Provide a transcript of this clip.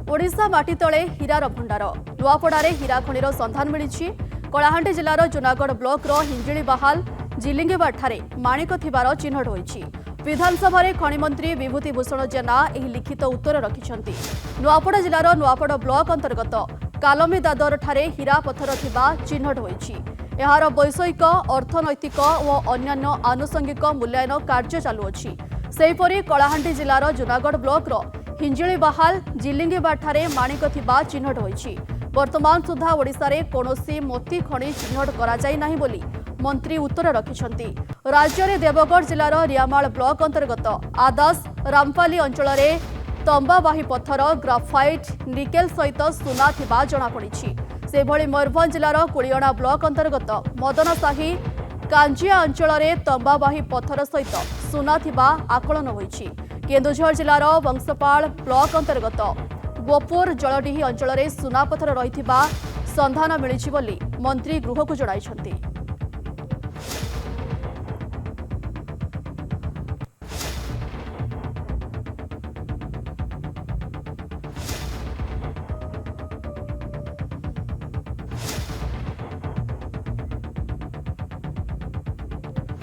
ओडिशा माटी तले हीरार भंडार नुआपड़ारे हीरा खणिर संधान मिली। कलाहांडी जिलार जूनागढ़ ब्लॉक हिंजिली बाहाल जिलिंगेबाठारे माणिक थिबार चिन्हट होईछि। विधानसभा खनि मंत्री विभूति भूषण जेना एही लिखित उत्तर रखिछन्ति। नुआपड़ा जिलार नुआपड़ ब्लॉक अंतर्गत कालमी दादर ठारे हीरा पत्थर थिबा चिन्हट होईछि। एहार वैषयिक अर्थनैतिक और अन्यान्य आनुषंगिक मूल्यांकन कार्य चालुअछि। सेहीपरि कलाहांडी जिलार जूनागढ़ ब्लॉक हिंजिली बाहाल जिलिंगेबाठारे माणिक थिबा चिन्हट होईछि। वर्तमान सुधा ओडिशा रे कोनोसी मोती खनि चिन्हट करा जाई नाही बोली मंत्री उत्तर रखिछन्ति। राज्य रे देवगढ़ जिलार रियामाल ब्लॉक अंतर्गत आदास रामपाली अंचल रे तंबाबाही पत्थर ग्राफाइट निकेल सहित सुना थिबा जणा पड़िछि। सेभଳି मयूरभंज जिलार कुलियणा ब्लॉक अंतर्गत मदनसाही कांजिया अंचल रे तंबाबाही पत्थर सहित सुना थिबा आकलन होईछि। केन्दुझर जिलार वंशपाल ब्लॉक अंतर्गत गोपुर जलडीही अंचल रे सुना पत्थर रहिथिबा संधान मिलिछि बोली मंत्री गृह को जणाइछन्ति।